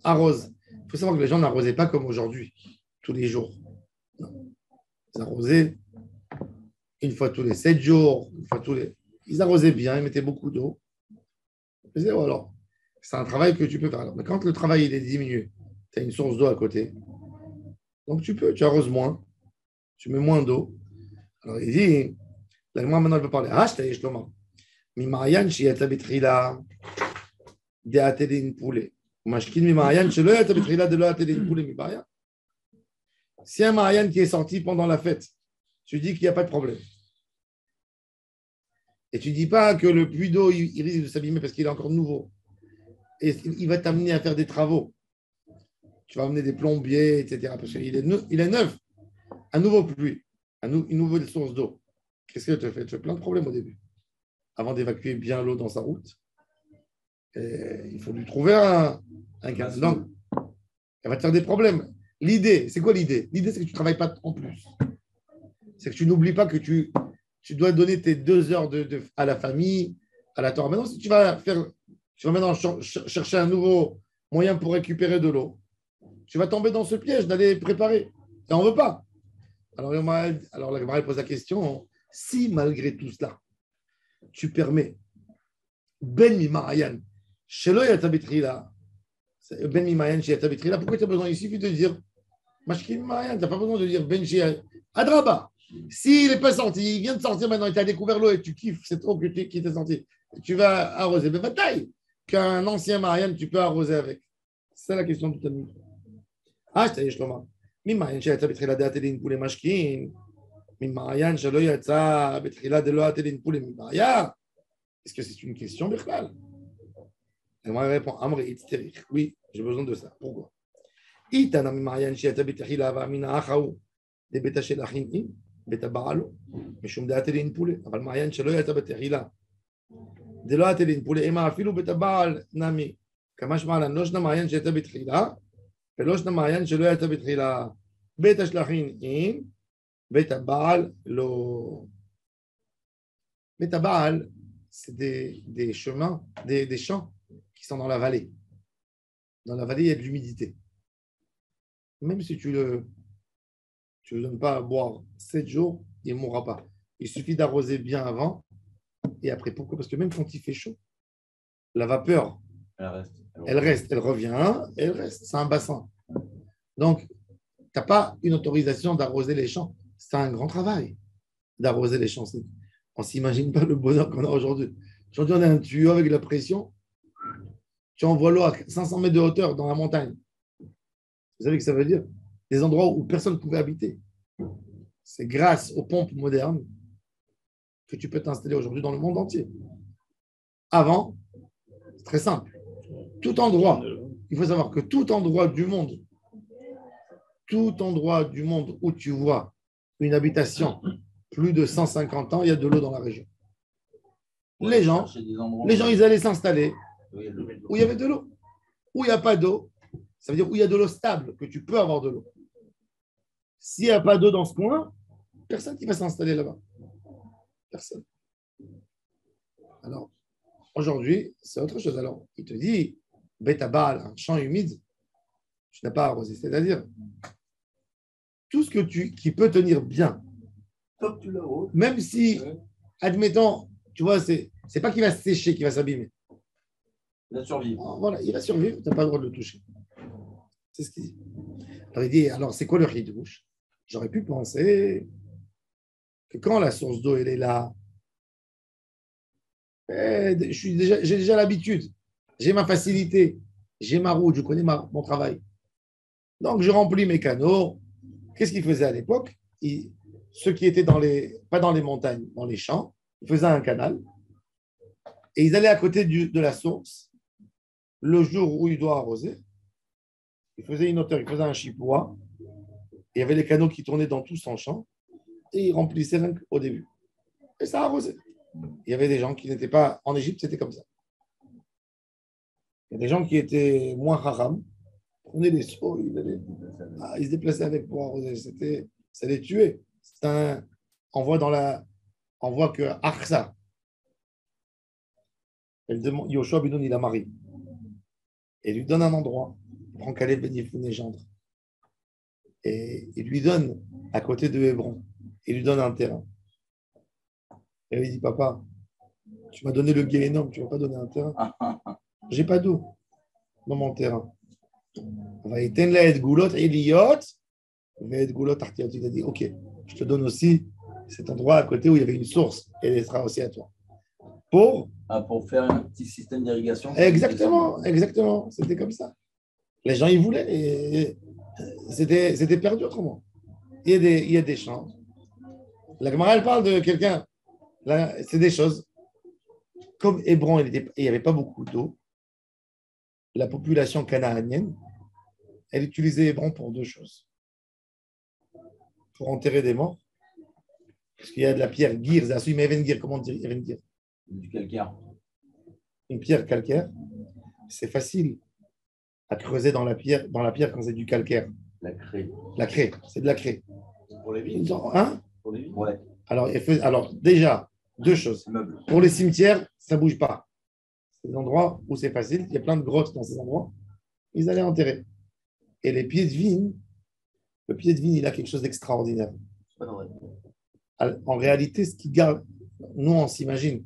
arrose. Il faut savoir que les gens n'arrosaient pas comme aujourd'hui, tous les jours. Non. Ils arrosaient une fois tous les 7 jours, une fois tous les... Ils arrosaient bien, ils mettaient beaucoup d'eau. Je disais, alors, c'est un travail que tu peux faire. Alors, mais quand le travail il est diminué, tu as une source d'eau à côté. Donc tu arroses moins, tu mets moins d'eau. Alors il dit, là, moi maintenant je peux parler. Ah, je t'ai dit, Shlomo. Mimarian, shi yata betrila, de atelin poulet. Mashkin mimarian, shelo yata betrila, de lo atelin poulet, mimarian. Si un Marianne qui est sorti pendant la fête, tu dis qu'il n'y a pas de problème. Et tu ne dis pas que le puits d'eau, il risque de s'abîmer parce qu'il est encore nouveau. Et il va t'amener à faire des travaux. Tu vas amener des plombiers, etc. Parce qu'il est neuf. Un nouveau puits, une nouvelle source d'eau. Qu'est-ce que tu fais? Tu fais plein de problèmes au début. Avant d'évacuer bien l'eau dans sa route, il faut lui trouver un gaz. Donc, elle va te faire des problèmes. L'idée, c'est quoi l'idée? L'idée, c'est que tu ne travailles pas en plus. C'est que tu n'oublies pas que tu dois donner tes 2 heures à la famille, à la Torah. Maintenant, si tu vas maintenant chercher un nouveau moyen pour récupérer de l'eau, tu vas tomber dans ce piège d'aller préparer. Et on ne veut pas. Alors la Gemara pose la question, si malgré tout cela, tu permets Ben Mimarayan, Shelo Yata Betrila, Ben Mimarayan, Yata Betrila, pourquoi tu as besoin? Il suffit de dire Mashkin Mimarayan, tu n'as pas besoin de dire Ben Shia Adraba. S'il n'est pas sorti, il vient de sortir maintenant, il t'a découvert l'eau et tu kiffes, c'est trop qui t'est sorti. Tu vas arroser. Mais bataille qu'un ancien Marianne, tu peux arroser avec. C'est la question de tout à l'heure. Ah, je t'ai dit, Shlomo. Mimarayan, Yata Betrila, de Atelin Poule Mashkin. Mimarayan, Shelo Yata Betrila, de lo Atelin Poule Mimarayan. Est-ce que c'est une question, Birklal? Et moi, je réponds, Amri, Itzterich. Oui, j'ai besoin de ça. Pourquoi? Itana Mimarayan, Yata Betrila, Vamina Achaou, de Betashelachin, Betabaralo, Mishum de Atelin Poule. אבל מעיין שלא יצא בתחילה, דלא הטלין פולה, אמה אפילו בטבעל נמי. כמה שמעלן, לא שנה מעיין שיצא בתחילה, ולא שנה מעיין שלא יצא בתחילה. בית השלחין עם, בית הבעל לא. בית הבעל, c'est des chemins, des champs qui sont dans la vallée. Dans la vallée, il y a de l'humidité. Même si tu ne le donnes pas à boire 7 jours, il ne mourra pas. Il suffit d'arroser bien avant et après. Pourquoi? Parce que même quand il fait chaud, la vapeur, elle reste, elle revient, elle reste. C'est un bassin. Donc, tu n'as pas une autorisation d'arroser les champs. C'est un grand travail d'arroser les champs. On ne s'imagine pas le bonheur qu'on a aujourd'hui. Aujourd'hui, on a un tuyau avec de la pression. Tu envoies l'eau à 500 mètres de hauteur dans la montagne. Vous savez ce que ça veut dire? Des endroits où personne ne pouvait habiter. C'est grâce aux pompes modernes que tu peux t'installer aujourd'hui dans le monde entier. Avant, c'est très simple. Tout endroit, il faut savoir que tout endroit du monde où tu vois une habitation plus de 150 ans, il y a de l'eau dans la région. Les gens, ils allaient s'installer où il y avait de l'eau. Où il n'y a pas d'eau, ça veut dire où il y a de l'eau stable, que tu peux avoir de l'eau. S'il n'y a pas d'eau dans ce coin, personne qui va s'installer là-bas. Personne. Alors, aujourd'hui, c'est autre chose. Alors, il te dit, Betabal, un champ humide, tu n'as pas arrosé. C'est-à-dire, tout ce qui peut tenir bien, même si, admettons, tu vois, c'est pas qu'il va sécher, qu'il va s'abîmer. Il va survivre. Voilà, il va survivre, tu n'as pas le droit de le toucher. C'est ce qu'il dit. Alors il dit, alors c'est quoi le ridouche? J'aurais pu penser que quand la source d'eau elle est là, j'ai déjà l'habitude, j'ai ma facilité, j'ai ma route, je connais mon travail. Donc je remplis mes canaux. Qu'est-ce qu'ils faisaient à l'époque? Ceux qui étaient pas dans les montagnes, dans les champs, ils faisaient un canal et ils allaient à côté de la source le jour où il doit arroser. Ils faisaient une hauteur, ils faisaient un chipois. Il y avait les canaux qui tournaient dans tout son champ et ils remplissaient au début. Et ça arrosait. Il y avait des gens qui n'étaient pas en Égypte, c'était comme ça. Il y a des gens qui étaient moins haram, prenaient des seaux, ils se déplaçaient avec pour arroser. Ça les tuait. On voit que Achsa, Yoshua Ben Nun, il a marié. Et il lui donne un endroit. Il prend Caleb Ben Yefoune gendre. Et il lui donne à côté de Hébron. Il lui donne un terrain. Et il dit, papa, tu m'as donné le Guéhénom, tu ne m'as pas donné un terrain. Je n'ai pas d'eau dans mon terrain. Il a dit, ok, je te donne aussi cet endroit à côté où il y avait une source. Et elle sera aussi à toi. Pour faire un petit système d'irrigation. Exactement. C'était comme ça. Les gens, ils voulaient. Et c'était perdu autrement. Il y a des champs. La Gemara, elle parle de quelqu'un. Là, c'est des choses. Comme Hébron, il n'y avait pas beaucoup d'eau, la population canaanienne, elle utilisait Hébron pour deux choses. Pour enterrer des morts. Parce qu'il y a de la pierre gir, Zasui, mais Evengir, comment dire Evengir? Du calcaire. Une pierre calcaire, c'est facile à creuser dans la pierre quand c'est du calcaire. La craie. La craie, c'est de la craie. Pour les villes. Hein? Pour les villes. Ouais. Alors, déjà, deux choses. Meuble. Pour les cimetières, ça ne bouge pas. C'est des endroits où c'est facile. Il y a plein de grottes dans ces endroits. Ils allaient enterrer. Et les pieds de vigne, le pied de vigne, il a quelque chose d'extraordinaire. En réalité, ce qui garde, nous, on s'imagine,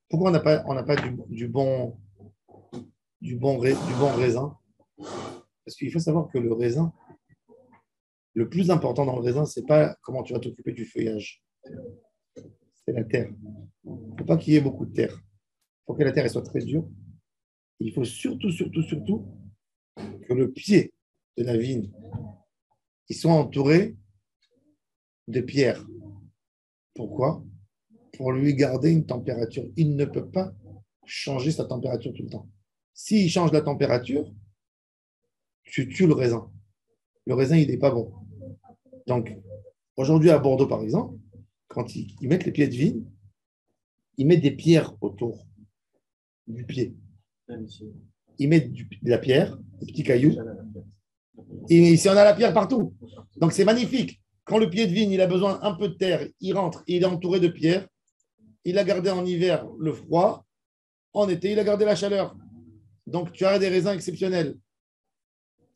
pourquoi on n'a pas du bon raisin? Parce qu'il faut savoir que le raisin, le plus important dans le raisin, ce n'est pas comment tu vas t'occuper du feuillage. C'est la terre. Il ne faut pas qu'il y ait beaucoup de terre. Il faut que la terre elle soit très dure. Il faut surtout que le pied de la vigne il soit entouré de pierres. Pourquoi? Pour lui garder une température. Il ne peut pas changer sa température tout le temps. S'il change la température, tu tues le raisin. Le raisin, il n'est pas bon. Donc, aujourd'hui à Bordeaux, par exemple, quand ils mettent les pieds de vigne, ils mettent des pierres autour du pied. Ils mettent de la pierre, des petits cailloux. Et ici, on a la pierre partout. Donc, c'est magnifique. Quand le pied de vigne, il a besoin un peu de terre, il rentre, il est entouré de pierres. Il a gardé en hiver le froid. En été, il a gardé la chaleur. Donc, tu as des raisins exceptionnels.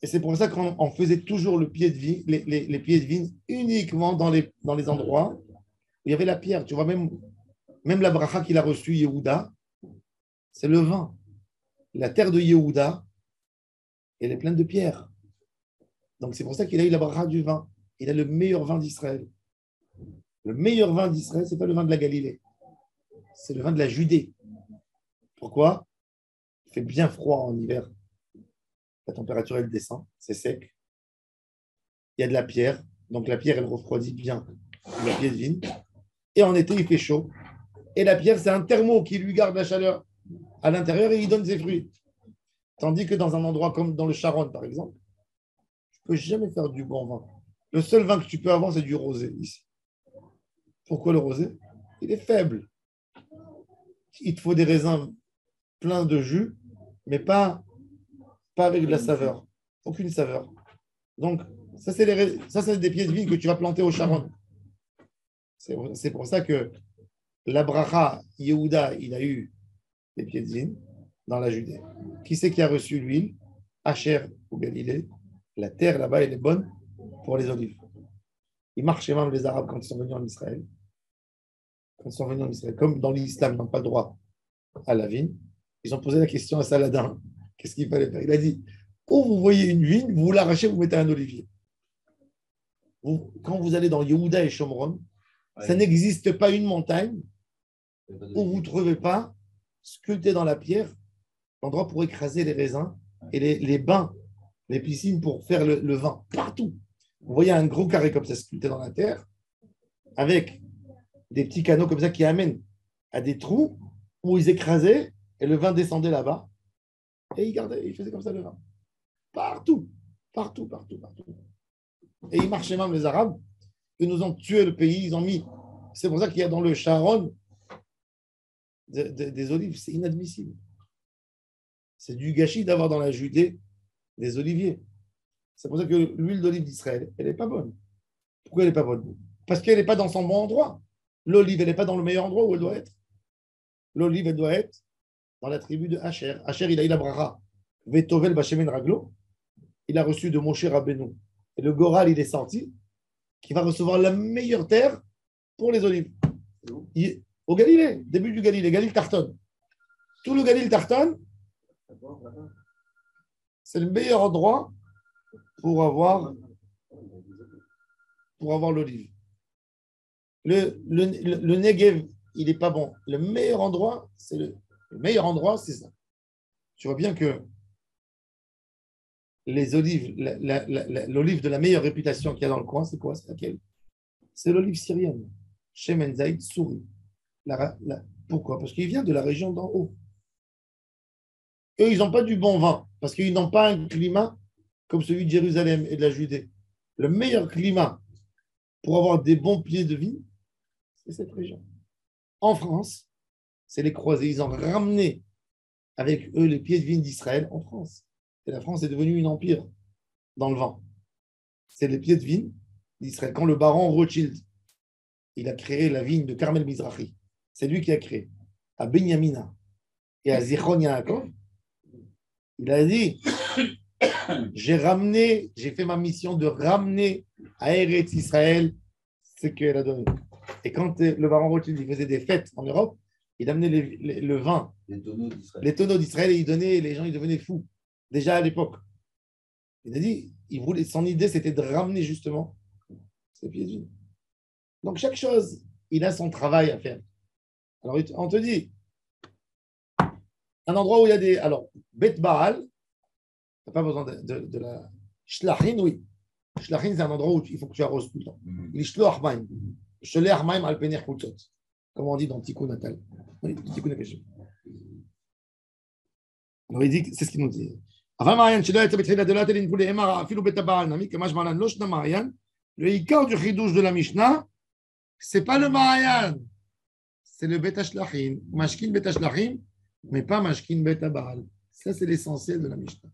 Et c'est pour ça qu'on faisait toujours le pied de vigne, les pieds de vigne uniquement dans les endroits où il y avait la pierre. Tu vois, même la bracha qu'il a reçue, Yehuda, c'est le vin. La terre de Yehuda, elle est pleine de pierres. Donc, c'est pour ça qu'il a eu la bracha du vin. Il a le meilleur vin d'Israël. Le meilleur vin d'Israël, ce n'est pas le vin de la Galilée. C'est le vin de la Judée. Pourquoi? Il fait bien froid en hiver. La température, elle descend. C'est sec. Il y a de la pierre. Donc, la pierre, elle refroidit bien le pied de vigne. Et en été, il fait chaud. Et la pierre, c'est un thermo qui lui garde la chaleur à l'intérieur et il donne ses fruits. Tandis que dans un endroit comme dans le Charonne, par exemple, tu ne peux jamais faire du bon vin. Le seul vin que tu peux avoir, c'est du rosé ici. Pourquoi le rosé? Il est faible. Il te faut des raisins pleins de jus, mais pas avec de la saveur. Aucune saveur. Donc, ça, c'est des pieds de vigne que tu vas planter au Charonne. C'est pour ça que la bracha, Yehuda, il a eu des pieds de vigne dans la Judée. Qui c'est qui a reçu l'huile? Asher au Galilée. La terre là-bas, elle est bonne pour les olives. Ils marchaient même les Arabes quand ils sont venus en Israël. Quand ils sont venus en Israël, comme dans l'islam, ils n'ont pas le droit à la vigne. Ils ont posé la question à Saladin. Qu'est-ce qu'il fallait faire? Il a dit, oh, vous voyez une vigne, vous l'arrachez, vous mettez un olivier. Quand vous allez dans Yehuda et Shomron, ça n'existe pas une montagne où vous ne trouvez pas sculpté dans la pierre l'endroit pour écraser les raisins et les bains, les piscines pour faire le vin. Partout. Vous voyez un gros carré comme ça sculpté dans la terre avec des petits canaux comme ça qui amènent à des trous où ils écrasaient et le vin descendait là-bas et ils faisaient comme ça le vin. Partout, partout, partout, partout. Et ils marchaient même les Arabes. Ils nous ont tué le pays. Ils ont mis. C'est pour ça qu'il y a dans le Sharon des olives. C'est inadmissible. C'est du gâchis d'avoir dans la Judée des oliviers. C'est pour ça que l'huile d'olive d'Israël, elle n'est pas bonne. Pourquoi elle n'est pas bonne? Parce qu'elle n'est pas dans son bon endroit. L'olive, elle n'est pas dans le meilleur endroit où elle doit être. L'olive, elle doit être dans la tribu de Asher. Asher, il a eu la bracha. Vetovel Bashemen Raglo. Il a reçu de Moshe Rabbeinu. Et le Goral, il est sorti, qui va recevoir la meilleure terre pour les olives. Au Galilée, début du Galilée, Galilée Tarton. Tout le Galilée Tarton, c'est le meilleur endroit pour avoir l'olive. Le Negev, il n'est pas bon. Le meilleur endroit, c'est ça. Tu vois bien que les olives, l'olive de la meilleure réputation qu'il y a dans le coin, c'est quoi? C'est laquelle? C'est l'olive syrienne. Shemen Zaïd Souri. Pourquoi? Parce qu'il vient de la région d'en haut. Eux, ils n'ont pas du bon vin, parce qu'ils n'ont pas un climat comme celui de Jérusalem et de la Judée. Le meilleur climat pour avoir des bons pieds de vigne, c'est cette région. En France, c'est les croisés. Ils ont ramené avec eux les pieds de vigne d'Israël en France. Et la France est devenue un empire dans le vin. C'est les pieds de vigne d'Israël. Quand le baron Rothschild, il a créé la vigne de Carmel Mizrahi, c'est lui qui a créé à Benyamina et à Zichron Yaakov. Il a dit, j'ai fait ma mission de ramener à Eretz Israël ce qu'elle a donné. Et quand le baron Rothschild il faisait des fêtes en Europe, il amenait le vin, les tonneaux d'Israël, et il donnait, les gens ils devenaient fous. Déjà à l'époque. Il a dit, son idée, c'était de ramener justement ces pieds de vigne. Donc, chaque chose, il a son travail à faire. Alors, on te dit, un endroit où il y a des... Alors, Bet Baal, tu n'as pas besoin de la... Shlachin, oui. Shlachin, c'est un endroit où il faut que tu arroses tout le temps. Il est Shloach Maim. Shloach Maim al Pener Kutzot. Comme on dit dans Tikkun Natal. Oui, Tikkun Akashim. Alors, il dit, c'est ce qu'il nous dit. אבל מעיין שלא יצא בתחילת דלת אלין כולי אמר אפילו בית הבעל נמי כמשמע לן לא שנה מעיין le Ikar du Chidush de la Mishnah c'est pas le Maayan c'est le Bet Hashlachim Mashkin Bet Hashlachim mais pas Mashkin Bet Baal. Ça c'est l'essentiel de la Mishnah,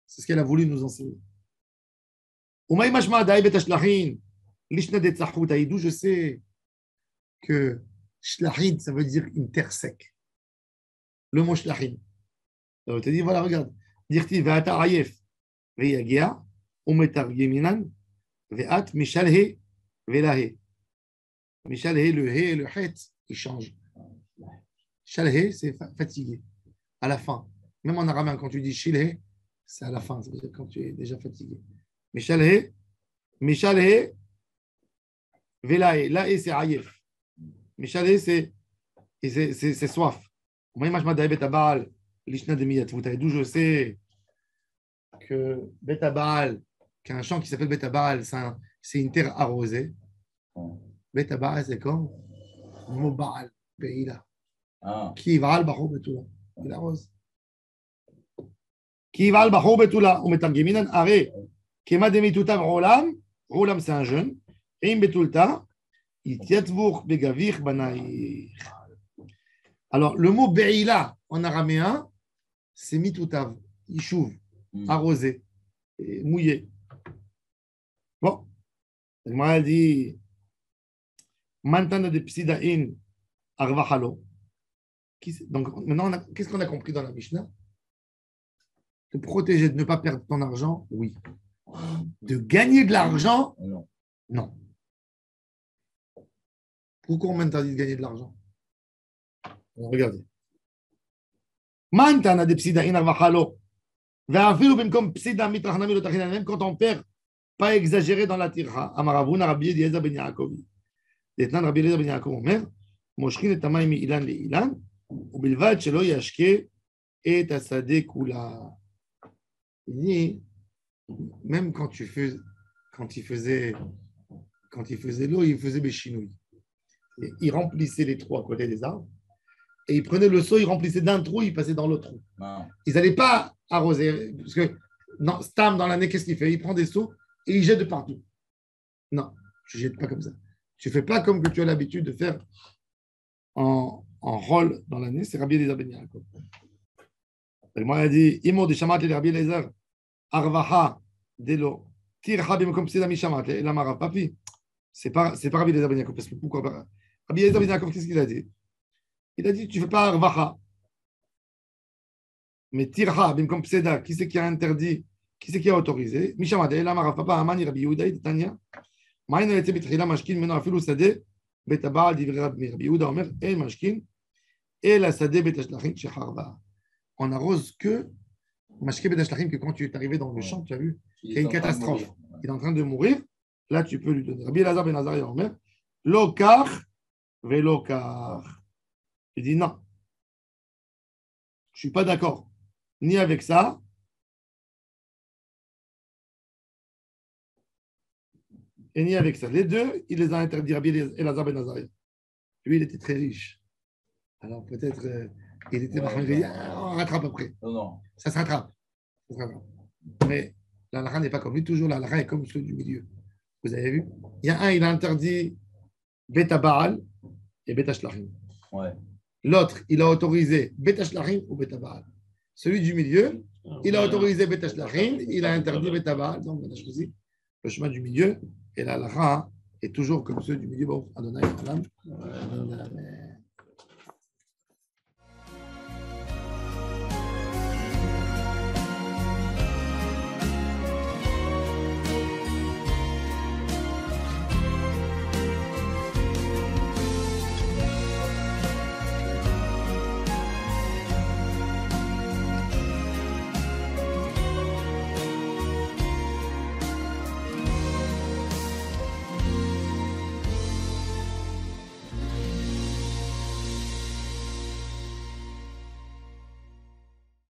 c'est ce qu'elle a voulu nous enseigner. Umaï mashma daï Bet Hashlachim l'ishna de tzahut d'où je sais que Shlachim ça veut dire une terre sec, le mot Shlachim. Alors, tu dis voilà regarde Dirti ve'ata ayef ve'yagia u'metargeminan ve'at mishalhe ve'lahe. Mishalhe, le he et le het, ils changent. Shalhe, c'est fatigué, à la fin. Même en arabe, quand tu dis shilhe, c'est à la fin, c'est quand tu es déjà fatigué. Mishalhe ve'lahe. Lahe, c'est ayef. Mishalhe, c'est soif. Moi, je m'adapte à Baal. D'où je sais que Beta Baal, qu'il y a un champ qui s'appelle Beta Baal, c'est une terre arrosée. Beta Baal, c'est comme le Baal, Beila. Qui va al Bahou Betula. Il arrose. Qui va al Bahou Betula. On met un geminan, arrêt. Kema demitutav Rolam. Rolam, c'est un jeune. Et in Betulta, Itiatvur Begavir Banaïr. Alors, le mot Beila en araméen, c'est mitutav, yishuv, arrosé, mouillé. Bon, elle dit Mantana de Psidain Arvachalo. Donc, maintenant, qu'est-ce qu'on a compris dans la Mishnah? De protéger, de ne pas perdre ton argent, oui. De gagner de l'argent, non. Pourquoi on m'interdit de gagner de l'argent? Regardez. Mantana de psida in arvachalo. Même quand on perd, pas exagéré dans la tirha. Amaravuna Rabbi Eliezer ben Yaakov. Détnan Rabbi Eliezer ben Yaakov Omer, Moshkin et Tamaim ilan le ilan, ou bilvad shelo yashke et asade kula. Il dit, même quand il faisait l'eau, il faisait béchinouille. Il remplissait les trous à côté des arbres et il prenait le seau, il remplissait d'un trou, il passait dans l'autre trou. Ils n'allaient pas arroser parce que non, Stam dans l'année, qu'est-ce qu'il fait? Il prend des seaux et il jette de partout. Non, tu ne jettes pas comme ça. Tu ne fais pas comme que tu as l'habitude de faire en rôle dans l'année. C'est Rabbi Eliezer ben Yaakov. Moi, il a dit Imo de Shamat et Rabbi Eliezer Arvaha Delo Tirha bimkom psida mishamat et la Marav Papi. C'est pas Rabbi Eliezer ben Yaakov. Parce que pourquoi pas? Rabbi Eliezer ben Yaakov, qu'est-ce qu'il a dit? Il a dit tu ne fais pas Arvaha. Mais Tirha bimkom psida, qui c'est qui a interdit? Qui c'est qui a autorisé? Mishamat et la Marav Papa Amani Rabbi Yehuda et Tanya. Maïna était betchila mashkin meno afilu sade betabal divrei Rabbi Yehuda Omer et mashkin et la sade betashlachim shecharva. On n'arrose que mashkin betashlachim, que quand tu es arrivé dans le champ, tu as vu qu'il y a une catastrophe. Il est en train de mourir. Là, tu peux lui donner. Rabbi Elazar ben Azariah Omer lokar velokar. Il dit non, je suis pas d'accord ni avec ça. Et ni avec ça. Les deux, il les a interdits. Rabbi Elazar ben Azariah. Lui, il était très riche. Alors peut-être, il était on rattrape après. Non. Ça se rattrape. Mais la halakha n'est pas comme lui. Toujours la halakha est comme ceux du milieu. Vous avez vu? Il y a un, il a interdit Beta Baal et Beta Shlachim. Ouais. L'autre, il a autorisé Beta Shlachim ou Beta Baal. Celui du milieu, il a autorisé Beta Shlachim, il a interdit Beta Baal. Donc, on a choisi le chemin du milieu. Et la halakha est toujours comme ceux du milieu. Bon, Adonai, Amen.